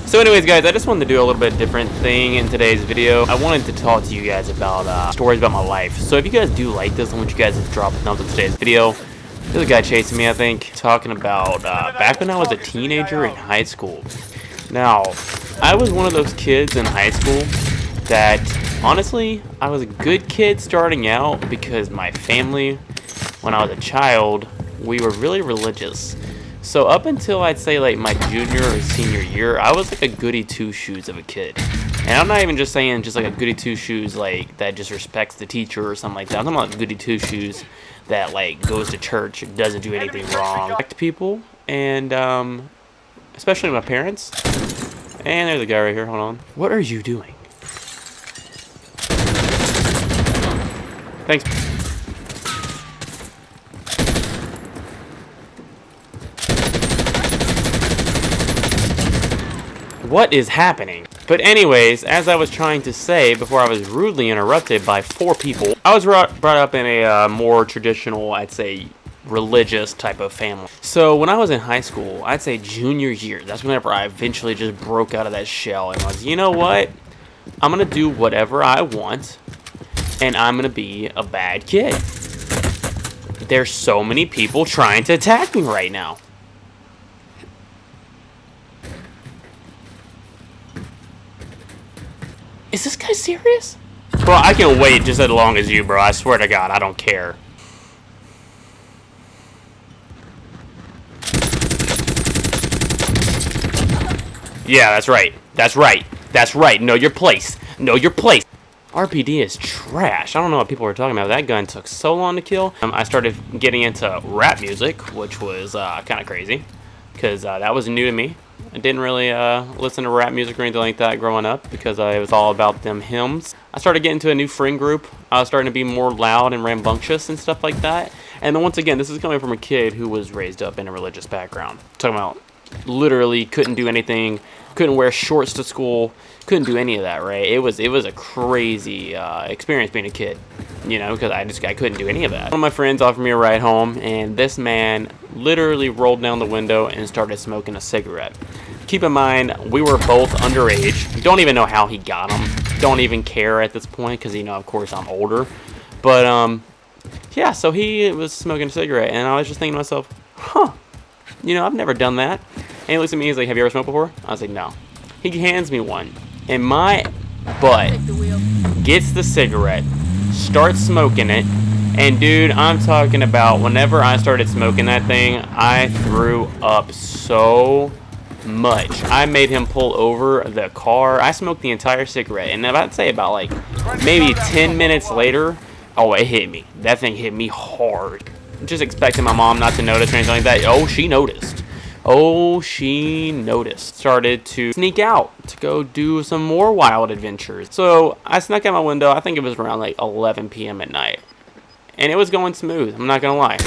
So anyways, guys, I just wanted to do a little bit different thing in today's video. I wanted to talk to you guys about stories about my life. So if you guys do like this, I want you guys to drop a thumbs up today's video. There's a guy chasing me, I think, talking about back when I was a teenager in high school. Now, I was one of those kids in high school that, honestly, I was a good kid starting out because my family, when I was a child, we were really religious. So up until I'd say like my junior or senior year, I was like a goody two-shoes of a kid. And I'm not even just saying just like a goody two-shoes like that just respects the teacher or something like that. I'm talking about goody two-shoes that like goes to church and doesn't do anything wrong. Respect people and especially my parents. And there's a guy right here, hold on. What are you doing? Thanks. What is happening? But anyways, as I was trying to say before I was rudely interrupted by 4 people, I was brought up in a more traditional, I'd say, religious type of family. So when I was in high school, I'd say junior year, that's whenever I eventually just broke out of that shell and was, you know what? I'm gonna do whatever I want, and I'm gonna be a bad kid. There's so many people trying to attack me right now. Is this guy serious? Bro, I can wait just as long as you, bro. I swear to God, I don't care. Yeah, that's right. That's right. That's right. Know your place. Know your place. RPD is trash. I don't know what people were talking about. That gun took so long to kill. I started getting into rap music, which was kind of crazy, because that was new to me. I didn't really listen to rap music or anything like that growing up because it was all about them hymns. I started getting to a new friend group. I was starting to be more loud and rambunctious and stuff like that. And then once again, this is coming from a kid who was raised up in a religious background. I'm talking about literally couldn't do anything, couldn't wear shorts to school, couldn't do any of that, right? It was a crazy experience being a kid, you know, because I couldn't do any of that. One of my friends offered me a ride home, and this man literally rolled down the window and started smoking a cigarette. Keep in mind, we were both underage. Don't even know how he got them. Don't even care at this point because, you know, of course, I'm older. But, yeah, so he was smoking a cigarette, and I was just thinking to myself, huh, you know, I've never done that. And he looks at me, he's like, have you ever smoked before? I was like, no. He hands me one, and my butt gets the cigarette, starts smoking it, and dude, I'm talking about whenever I started smoking that thing, I threw up so much. I made him pull over the car. I smoked the entire cigarette, and I'd say about like maybe 10 minutes later, oh, it hit me. That thing hit me hard. Just expecting my mom not to notice or anything like that. Oh, she noticed. Oh, she noticed. Started to sneak out to go do some more wild adventures. So I snuck out my window. I think it was around like 11 p.m. at night. And it was going smooth. I'm not going to lie.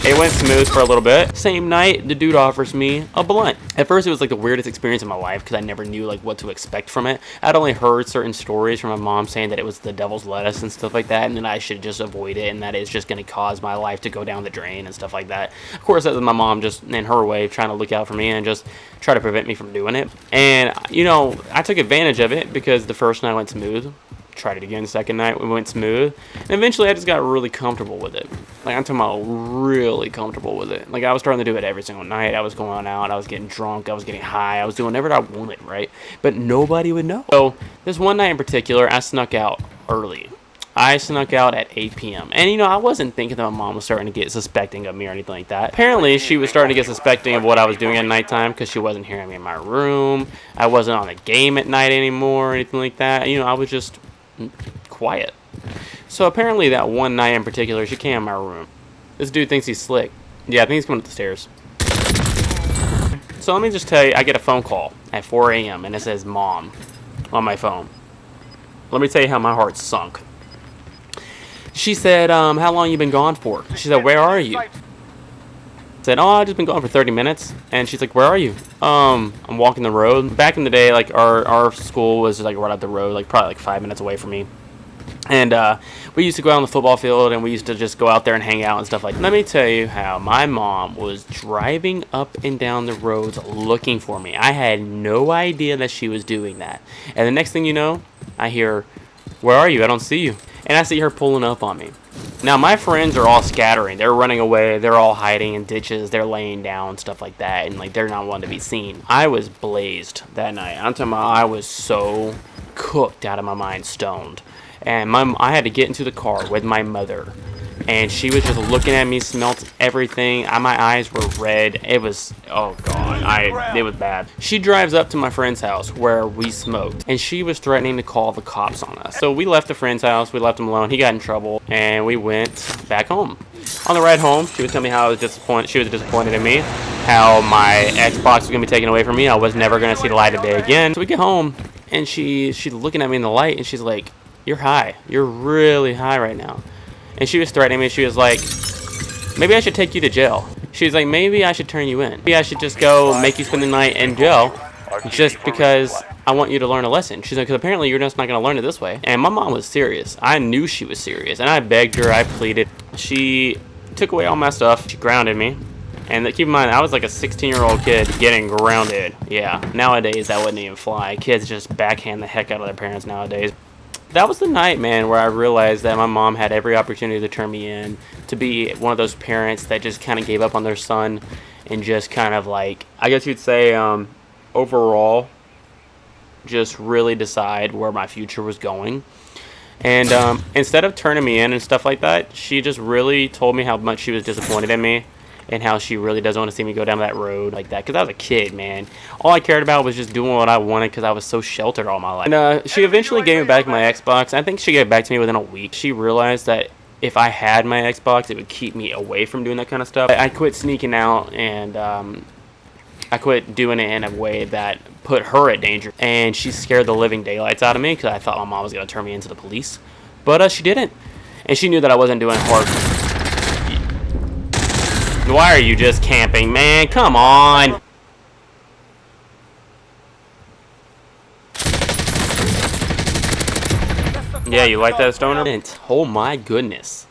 It went smooth for a little bit. Same night, the dude offers me a blunt. At first, it was like the weirdest experience of my life because I never knew like what to expect from it. I'd only heard certain stories from my mom saying that it was the devil's lettuce and stuff like that, and then I should just avoid it, and that it's just going to cause my life to go down the drain and stuff like that. Of course, that was my mom just in her way trying to look out for me and just try to prevent me from doing it. And, you know, I took advantage of it because the first night went smooth. Tried it again the second night, we went smooth, and eventually I just got really comfortable with it. Like, I'm talking about really comfortable with it. Like, I was starting to do it every single night. I was going out, I was getting drunk, I was getting high, I was doing whatever I wanted, right? But nobody would know. So this one night in particular, I snuck out early. I snuck out at 8 p.m. And, you know, I wasn't thinking that my mom was starting to get suspecting of me or anything like that. Apparently, she was starting to get suspecting of what I was doing at nighttime because she wasn't hearing me in my room. I wasn't on the game at night anymore or anything like that. You know, I was just quiet. So apparently that one night in particular, she came in my room. This dude thinks he's slick. Yeah, I think he's coming up the stairs. So let me just tell you, I get a phone call at 4 a.m. and it says mom on my phone. Let me tell you how my heart sunk. She said, how long you been gone for? She said, where are you? I said, oh, I've just been gone for 30 minutes. And she's like, where are you? I'm walking the road. Back in the day, like, our school was like right up the road, like probably like 5 minutes away from me. And we used to go out on the football field, and we used to just go out there and hang out and stuff like that. Let me tell you how my mom was driving up and down the roads looking for me. I had no idea that she was doing that. And the next thing you know, I hear, "Where are you? I don't see you." And I see her pulling up on me. Now, my friends are all scattering. They're running away. They're all hiding in ditches. They're laying down, stuff like that. And, like, they're not wanting to be seen. I was blazed that night. I'm talking about I was so cooked out of my mind, stoned. And I had to get into the car with my mother, and she was just looking at me, smelt everything. My eyes were red. It was, oh god, it was bad. She drives up to my friend's house where we smoked, and she was threatening to call the cops on us. So we left the friend's house. We left him alone. He got in trouble, and we went back home. On the ride home, she was telling me how I was disappointed. She was disappointed in me, how my Xbox was gonna be taken away from me. I was never gonna see the light of day again. So we get home, and she's looking at me in the light, and she's like, "You're high. You're really high right now." And she was threatening me. She was like, "Maybe I should take you to jail." She was like, "Maybe I should turn you in. Maybe I should just go make you spend the night in jail just because I want you to learn a lesson." She's like, "Because apparently you're just not going to learn it this way." And my mom was serious. I knew she was serious. And I begged her. I pleaded. She took away all my stuff. She grounded me. And keep in mind, I was like a 16-year-old kid getting grounded. Yeah, nowadays that wouldn't even fly. Kids just backhand the heck out of their parents nowadays. That was the night, man, where I realized that my mom had every opportunity to turn me in, to be one of those parents that just kind of gave up on their son and just kind of like, I guess you'd say, overall, just really decide where my future was going. And instead of turning me in and stuff like that, she just really told me how much she was disappointed in me and how she really doesn't want to see me go down that road like that. Because I was a kid, man. All I cared about was just doing what I wanted because I was so sheltered all my life. And she eventually gave me back my Xbox. I think she gave it back to me within a week. She realized that if I had my Xbox, it would keep me away from doing that kind of stuff. I quit sneaking out, and I quit doing it in a way that put her at danger. And she scared the living daylights out of me because I thought my mom was going to turn me into the police. But she didn't. And she knew that I wasn't doing hard. Why are you just camping, man? Come on! Yeah, you like that, stoner? Oh my goodness.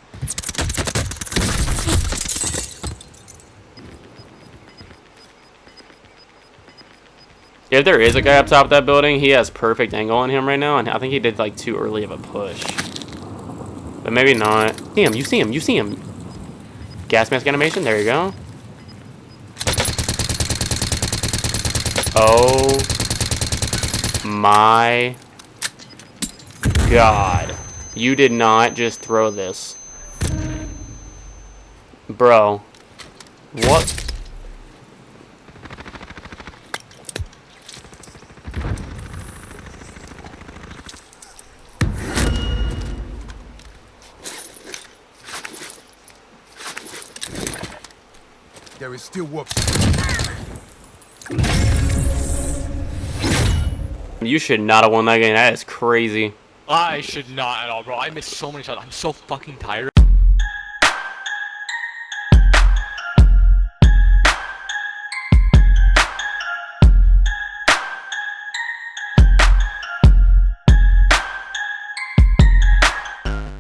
If there is a guy up top of that building, he has perfect angle on him right now, and I think he did like too early of a push. But maybe not. See him, you see him, you see him. Gas mask animation, there you go. Oh my god. You did not just throw this. Bro. What? There is still work. You should not have won that game. That is crazy. I should not at all, bro. I missed so many shots. I'm so fucking tired.